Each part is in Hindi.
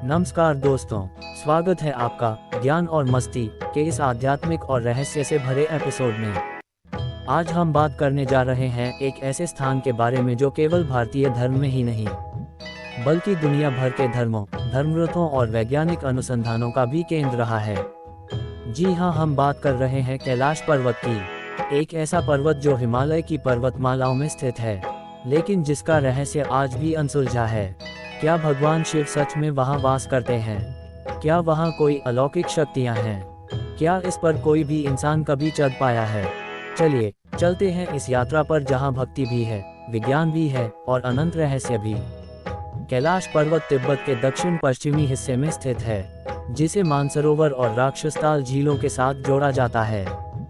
नमस्कार दोस्तों, स्वागत है आपका ज्ञान और मस्ती के इस आध्यात्मिक और रहस्य से भरे एपिसोड में। आज हम बात करने जा रहे हैं एक ऐसे स्थान के बारे में जो केवल भारतीय धर्म में ही नहीं बल्कि दुनिया भर के धर्मों, धर्मग्रंथों और वैज्ञानिक अनुसंधानों का भी केंद्र रहा है। जी हाँ, हम बात कर रहे हैं कैलाश पर्वत की। एक ऐसा पर्वत जो हिमालय की पर्वतमालाओं में स्थित है, लेकिन जिसका रहस्य आज भी अनसुलझा है। क्या भगवान शिव सच में वहां वास करते हैं? क्या वहां कोई अलौकिक शक्तियां हैं? क्या इस पर कोई भी इंसान कभी चढ़ पाया है? चलिए चलते हैं इस यात्रा पर जहां भक्ति भी है, विज्ञान भी है और अनंत रहस्य भी। कैलाश पर्वत तिब्बत के दक्षिण पश्चिमी हिस्से में स्थित है, जिसे मानसरोवर और राक्षसताल झीलों के साथ जोड़ा जाता है।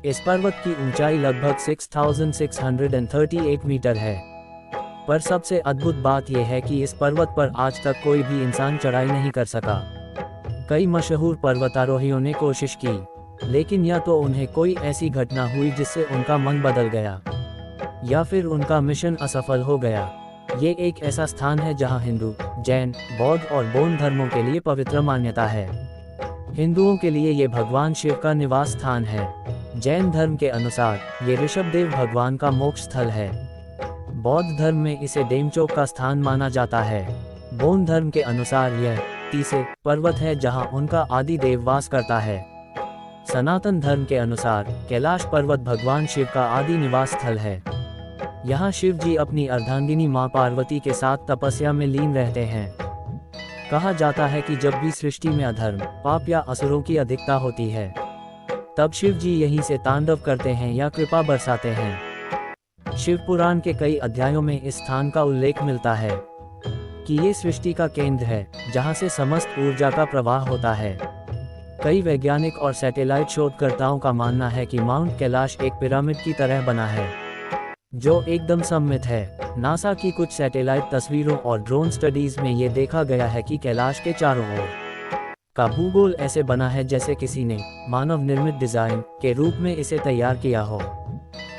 इस पर्वत की ऊंचाई लगभग 6638 मीटर है। पर सबसे अद्भुत बात यह है कि इस पर्वत पर आज तक कोई भी इंसान चढ़ाई नहीं कर सका। कई मशहूर पर्वतारोहियों ने कोशिश की, लेकिन या तो उन्हें कोई ऐसी घटना हुई जिससे उनका मन बदल गया, या फिर उनका मिशन असफल हो गया। ये एक ऐसा स्थान है जहां हिंदू, जैन, बौद्ध और बौद्ध धर्मों के लिए पवित्र मान्यता है। हिंदुओं के लिए ये भगवान शिव का निवास स्थान है। जैन धर्म के अनुसार ये ऋषभदेव भगवान का मोक्ष स्थल है। बौद्ध धर्म में इसे डेमचोक का स्थान माना जाता है। बौद्ध धर्म के अनुसार यह तीसे पर्वत है जहां उनका आदि देव वास करता है। सनातन धर्म के अनुसार कैलाश पर्वत भगवान शिव का आदि निवास स्थल है। यहाँ शिव जी अपनी अर्धांगिनी मां पार्वती के साथ तपस्या में लीन रहते हैं। कहा जाता है कि जब भी सृष्टि में अधर्म, पाप या असुरों की अधिकता होती है, तब शिव जी यहीं से तांडव करते हैं या कृपा बरसाते हैं। शिव पुराण के कई अध्यायों में इस स्थान का उल्लेख मिलता है कि ये सृष्टि का केंद्र है, जहां से समस्त ऊर्जा का प्रवाह होता है। कई वैज्ञानिक और सैटेलाइट शोधकर्ताओं का मानना है कि माउंट कैलाश एक पिरामिड की तरह बना है, जो एकदम सममित है। नासा की कुछ सैटेलाइट तस्वीरों और ड्रोन स्टडीज में ये देखा गया है कि कैलाश के चारों ओर का भूगोल ऐसे बना है जैसे किसी ने मानव निर्मित डिजाइन के रूप में इसे तैयार किया हो।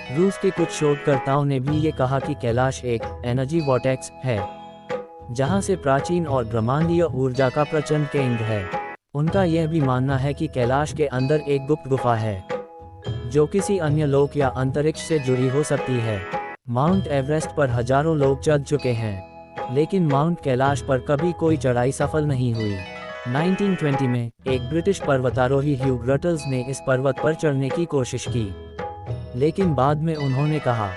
रूस के कुछ शोधकर्ताओं ने भी ये कहा कि कैलाश एक एनर्जी वॉर्टेक्स है, जहां से प्राचीन और ब्रह्मांडीय ऊर्जा का प्रचंड केंद्र है। उनका यह भी मानना है कि कैलाश के अंदर एक गुप्त गुफा है, जो किसी अन्य लोक या अंतरिक्ष से जुड़ी हो सकती है। माउंट एवरेस्ट पर हजारों लोग चढ़ चुके हैं, लेकिन माउंट कैलाश पर कभी कोई चढ़ाई सफल नहीं हुई। 1920 में एक ब्रिटिश पर्वतारोही ह्यू ग्रटल्स ने इस पर्वत पर चढ़ने की कोशिश की, लेकिन बाद में उन्होंने कहा,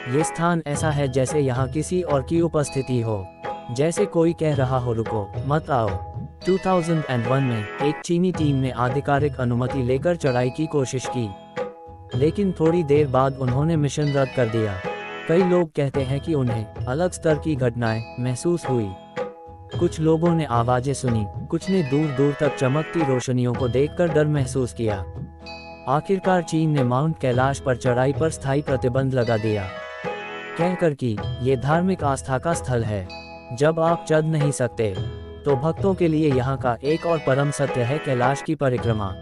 ये स्थान ऐसा है जैसे यहाँ किसी और की उपस्थिति हो, जैसे कोई कह रहा हो रुको, मत आओ। 2001 में एक चीनी टीम ने आधिकारिक अनुमति लेकर चढ़ाई की कोशिश की, लेकिन थोड़ी देर बाद उन्होंने मिशन रद्द कर दिया। कई लोग कहते हैं कि उन्हें अलग स्तर की घटनाएं महसूस हुई। कुछ लोगों ने आवाजें सुनी, कुछ ने दूर दूर तक चमकती रोशनियों को देखकर डर महसूस किया। आखिरकार चीन ने माउंट कैलाश पर चढ़ाई पर स्थायी प्रतिबंध लगा दिया, कहकर कि ये धार्मिक आस्था का स्थल है। जब आप चढ़ नहीं सकते, तो भक्तों के लिए यहाँ का एक और परम सत्य है कैलाश की परिक्रमा।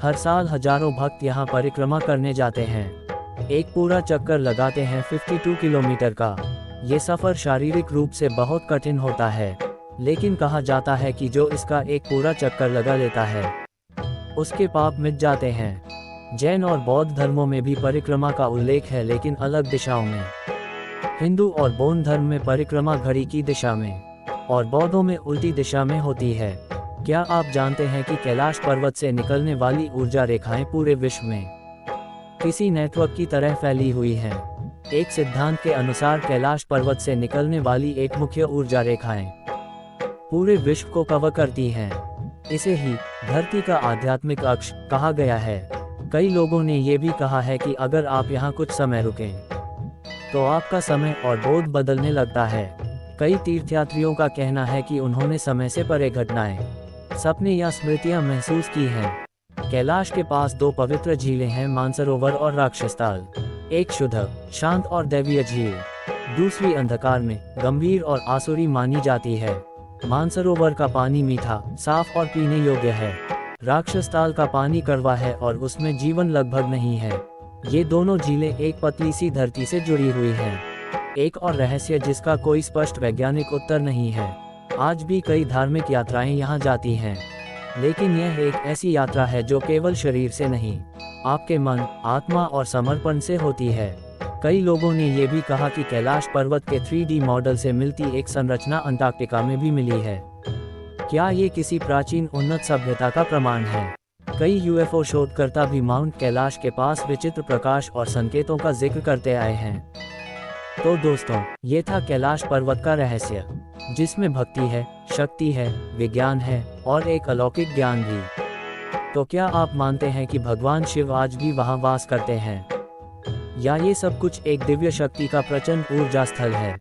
हर साल हजारों भक्त यहाँ परिक्रमा करने जाते हैं। एक पूरा चक्कर लगाते हैं 52 किलोमीटर का। ये सफर शारीरिक रूप से बहुत कठिन होता है, लेकिन कहा जाता है कि जो इसका एक पूरा चक्कर लगा लेता है, उसके पाप मिट जाते हैं। जैन और बौद्ध धर्मों में भी परिक्रमा का उल्लेख है, लेकिन अलग दिशाओं में। हिंदू और बौद्ध धर्म में परिक्रमा घड़ी की दिशा में और बौद्धों में उल्टी दिशा में होती है। क्या आप जानते हैं कि कैलाश पर्वत से निकलने वाली ऊर्जा रेखाएं पूरे विश्व में किसी नेटवर्क की तरह फैली हुई हैं? एक सिद्धांत के अनुसार कैलाश पर्वत से निकलने वाली एक मुख्य ऊर्जा रेखाएं पूरे विश्व को कवर करती हैं। इसे ही धरती का आध्यात्मिक अक्ष कहा गया है। कई लोगों ने यह भी कहा है कि अगर आप यहाँ कुछ समय रुकें, तो आपका समय और बोध बदलने लगता है। कई तीर्थयात्रियों का कहना है कि उन्होंने समय से परे घटनाएं, सपने या स्मृतियां महसूस की हैं। कैलाश के पास दो पवित्र झीलें हैं, मानसरोवर और राक्षसताल। एक शुद्ध, शांत और दैवीय झील, दूसरी अंधकार में गंभीर और आसुरी मानी जाती है। मानसरोवर का पानी मीठा, साफ और पीने योग्य है। राक्षसताल का पानी कड़वा है और उसमें जीवन लगभग नहीं है। ये दोनों झीलें एक पतली सी धरती से जुड़ी हुई हैं। एक और रहस्य जिसका कोई स्पष्ट वैज्ञानिक उत्तर नहीं है, आज भी कई धार्मिक यात्राएं यहाँ जाती हैं, लेकिन यह एक ऐसी यात्रा है जो केवल शरीर से नहीं, आपके मन, आत्मा और समर्पण से होती है। कई लोगों ने ये भी कहा कि कैलाश पर्वत के 3D मॉडल से मिलती एक संरचना अंटार्कटिका में भी मिली है। क्या ये किसी प्राचीन उन्नत सभ्यता का प्रमाण है? कई यूएफओ शोधकर्ता भी माउंट कैलाश के पास विचित्र प्रकाश और संकेतों का जिक्र करते आए हैं। तो दोस्तों, ये था कैलाश पर्वत का रहस्य, जिसमें भक्ति है, शक्ति है, विज्ञान है और एक अलौकिक ज्ञान भी। तो क्या आप मानते हैं कि भगवान शिव आज भी वहां वास करते हैं, या ये सब कुछ एक दिव्य शक्ति का प्रचंड ऊर्जा स्थल है?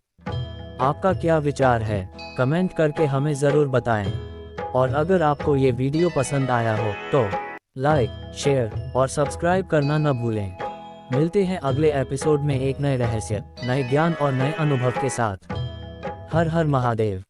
आपका क्या विचार है? कमेंट करके हमें ज़रूर बताएं। और अगर आपको ये वीडियो पसंद आया हो तो लाइक, शेयर और सब्सक्राइब करना न भूलें। मिलते हैं अगले एपिसोड में एक नए रहस्य, नए ज्ञान और नए अनुभव के साथ। हर हर महादेव।